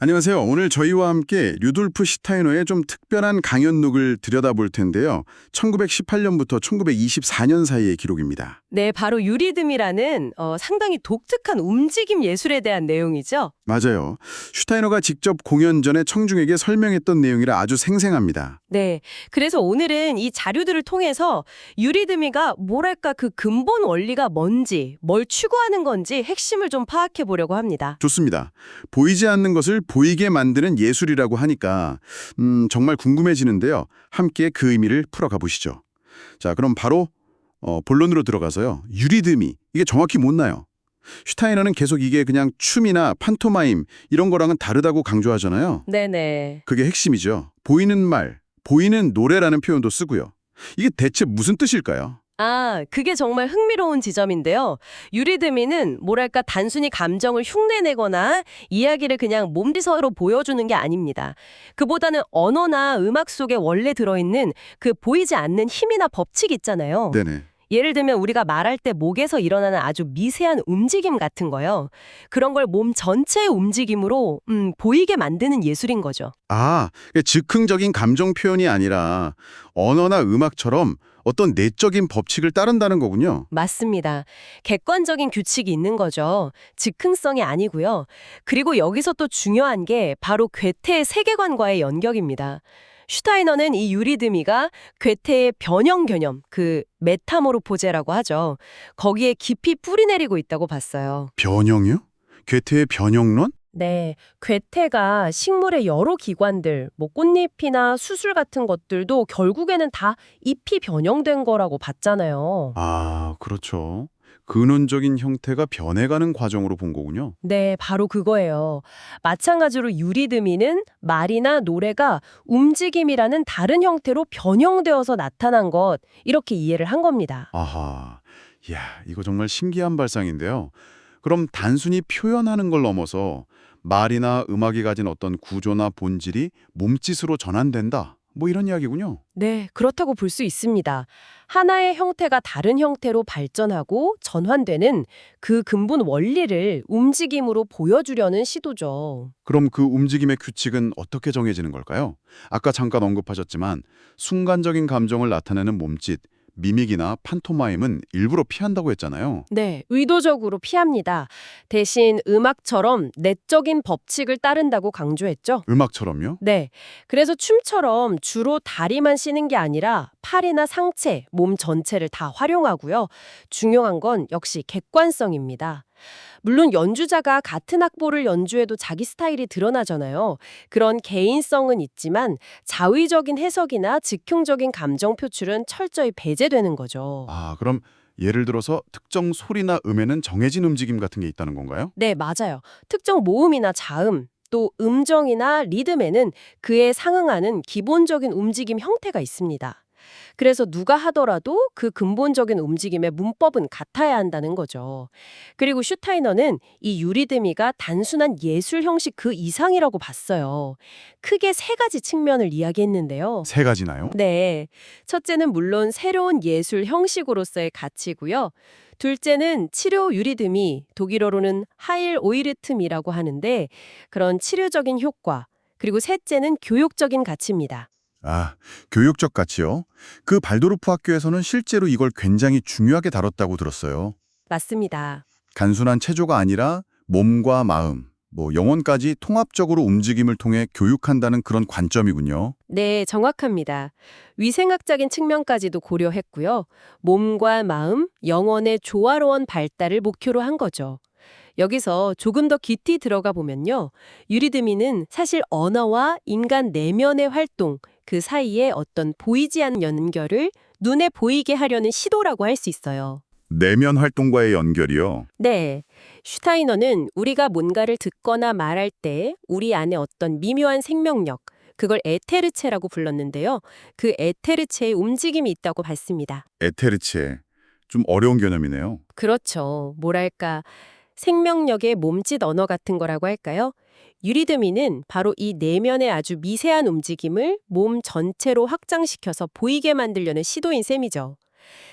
안녕하세요. 오늘 저희와 함께 류돌프 슈타이너의 좀 특별한 강연록을 들여다볼 텐데요. 1918년부터 1924년 사이의 기록입니다. 네, 바로 유리듬이라는 상당히 독특한 움직임 예술에 대한 내용이죠. 맞아요. 슈타이너가 직접 공연 전에 청중에게 설명했던 내용이라 아주 생생합니다. 네, 그래서 오늘은 이 자료들을 통해서 유리듬이가 뭐랄까 그 근본 원리가 뭔지, 뭘 추구하는 건지 핵심을 좀 파악해 보려고 합니다. 좋습니다. 보이지 않는 것을 보이게 만드는 예술이라고 하니까 정말 궁금해지는데요. 함께 그 의미를 풀어가 보시죠. 자, 그럼 바로 본론으로 들어가서요. 유리듬이 이게 정확히 뭔나요? 슈타이너는 계속 이게 그냥 춤이나 판토마임 이런 거랑은 다르다고 강조하잖아요. 네네. 그게 핵심이죠. 보이는 말, 보이는 노래라는 표현도 쓰고요. 이게 대체 무슨 뜻일까요? 아, 그게 정말 흥미로운 지점인데요. 유리드미는 뭐랄까 단순히 감정을 흉내내거나 이야기를 그냥 몸지서로 보여주는 게 아닙니다. 그보다는 언어나 음악 속에 원래 들어있는 그 보이지 않는 힘이나 법칙 있잖아요. 네네. 예를 들면 우리가 말할 때 목에서 일어나는 아주 미세한 움직임 같은 거요. 그런 걸 몸 전체의 움직임으로 보이게 만드는 예술인 거죠. 아, 즉흥적인 감정 표현이 아니라 언어나 음악처럼 어떤 내적인 법칙을 따른다는 거군요. 맞습니다. 객관적인 규칙이 있는 거죠. 즉흥성이 아니고요. 그리고 여기서 또 중요한 게 바로 괴테의 세계관과의 연결입니다. 슈타이너는 이 유리드미가 괴테의 변형 개념, 그 메타모르포제라고 하죠. 거기에 깊이 뿌리내리고 있다고 봤어요. 변형이요? 괴테의 변형론? 네, 괴테가 식물의 여러 기관들, 뭐 꽃잎이나 수술 같은 것들도 결국에는 다 잎이 변형된 거라고 봤잖아요. 아, 그렇죠. 근원적인 형태가 변해가는 과정으로 본 거군요. 네, 바로 그거예요. 마찬가지로 유리드미는 말이나 노래가 움직임이라는 다른 형태로 변형되어서 나타난 것, 이렇게 이해를 한 겁니다. 아하, 이야, 이거 정말 신기한 발상인데요. 그럼 단순히 표현하는 걸 넘어서 말이나 음악이 가진 어떤 구조나 본질이 몸짓으로 전환된다. 뭐 이런 이야기군요. 네, 그렇다고 볼 수 있습니다. 하나의 형태가 다른 형태로 발전하고 전환되는 그 근본 원리를 움직임으로 보여주려는 시도죠. 그럼 그 움직임의 규칙은 어떻게 정해지는 걸까요? 아까 잠깐 언급하셨지만 순간적인 감정을 나타내는 몸짓, 미믹이나 판토마임은 일부러 피한다고 했잖아요. 네, 의도적으로 피합니다. 대신 음악처럼 내적인 법칙을 따른다고 강조했죠. 음악처럼요? 네, 그래서 춤처럼 주로 다리만 쓰는 게 아니라 팔이나 상체, 몸 전체를 다 활용하고요. 중요한 건 역시 객관성입니다. 물론 연주자가 같은 악보를 연주해도 자기 스타일이 드러나잖아요. 그런 개인성은 있지만 자의적인 해석이나 즉흥적인 감정 표출은 철저히 배제되는 거죠. 아, 그럼 예를 들어서 특정 소리나 음에는 정해진 움직임 같은 게 있다는 건가요? 네, 맞아요. 특정 모음이나 자음, 또 음정이나 리듬에는 그에 상응하는 기본적인 움직임 형태가 있습니다. 그래서 누가 하더라도 그 근본적인 움직임의 문법은 같아야 한다는 거죠. 그리고 슈타이너는 이 유리드미가 단순한 예술 형식 그 이상이라고 봤어요. 크게 세 가지 측면을 이야기했는데요. 세 가지나요? 네. 첫째는 물론 새로운 예술 형식으로서의 가치고요. 둘째는 치료 유리듬이 독일어로는 하일 오이르틈이라고 하는데 그런 치료적인 효과, 그리고 셋째는 교육적인 가치입니다. 아, 교육적 가치요? 그 발도르프 학교에서는 실제로 이걸 굉장히 중요하게 다뤘다고 들었어요. 맞습니다. 단순한 체조가 아니라 몸과 마음, 영혼까지 통합적으로 움직임을 통해 교육한다는 그런 관점이군요. 네, 정확합니다. 위생학적인 측면까지도 고려했고요. 몸과 마음, 영혼의 조화로운 발달을 목표로 한 거죠. 여기서 조금 더 깊이 들어가 보면요. 유리드미는 사실 언어와 인간 내면의 활동, 그 사이에 어떤 보이지 않는 연결을 눈에 보이게 하려는 시도라고 할 수 있어요. 내면 활동과의 연결이요. 네. 슈타이너는 우리가 뭔가를 듣거나 말할 때 우리 안에 어떤 미묘한 생명력, 그걸 에테르체라고 불렀는데요. 그 에테르체의 움직임이 있다고 봤습니다. 에테르체. 좀 어려운 개념이네요. 그렇죠. 뭐랄까, 생명력의 몸짓 언어 같은 거라고 할까요? 유리드미는 바로 이 내면의 아주 미세한 움직임을 몸 전체로 확장시켜서 보이게 만들려는 시도인 셈이죠.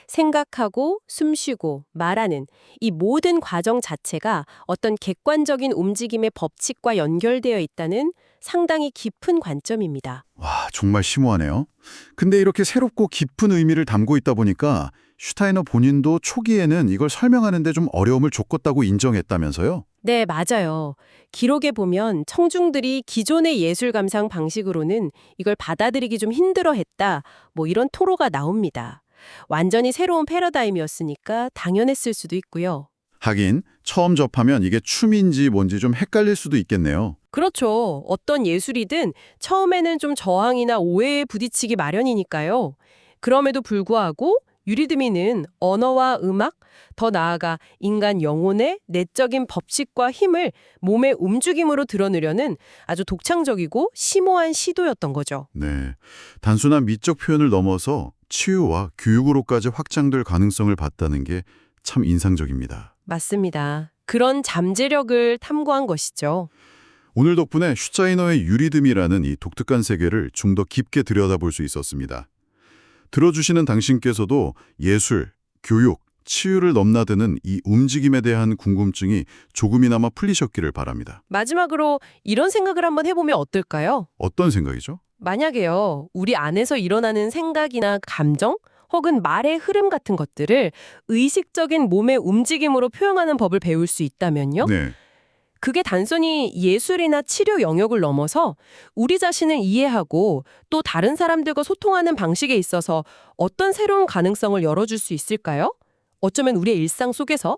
생각하고 숨쉬고 말하는 이 모든 과정 자체가 어떤 객관적인 움직임의 법칙과 연결되어 있다는 상당히 깊은 관점입니다. 와, 정말 심오하네요. 근데 이렇게 새롭고 깊은 의미를 담고 있다 보니까 슈타이너 본인도 초기에는 이걸 설명하는데 좀 어려움을 겪었다고 인정했다면서요? 네, 맞아요. 기록에 보면 청중들이 기존의 예술 감상 방식으로는 이걸 받아들이기 좀 힘들어했다. 뭐 이런 토로가 나옵니다. 완전히 새로운 패러다임이었으니까 당연했을 수도 있고요. 하긴 처음 접하면 이게 춤인지 뭔지 좀 헷갈릴 수도 있겠네요. 그렇죠. 어떤 예술이든 처음에는 좀 저항이나 오해에 부딪히기 마련이니까요. 그럼에도 불구하고 유리드미는 언어와 음악, 더 나아가 인간 영혼의 내적인 법칙과 힘을 몸의 움직임으로 드러내려는 아주 독창적이고 심오한 시도였던 거죠. 네, 단순한 미적 표현을 넘어서 치유와 교육으로까지 확장될 가능성을 봤다는 게 참 인상적입니다. 맞습니다. 그런 잠재력을 탐구한 것이죠. 오늘 덕분에 슈타이너의 유리듬이라는 이 독특한 세계를 좀 더 깊게 들여다볼 수 있었습니다. 들어주시는 당신께서도 예술, 교육, 치유를 넘나드는 이 움직임에 대한 궁금증이 조금이나마 풀리셨기를 바랍니다. 마지막으로 이런 생각을 한번 해보면 어떨까요? 어떤 생각이죠? 만약에요, 우리 안에서 일어나는 생각이나 감정, 혹은 말의 흐름 같은 것들을 의식적인 몸의 움직임으로 표현하는 법을 배울 수 있다면요? 네. 그게 단순히 예술이나 치료 영역을 넘어서 우리 자신을 이해하고 또 다른 사람들과 소통하는 방식에 있어서 어떤 새로운 가능성을 열어줄 수 있을까요? 어쩌면 우리의 일상 속에서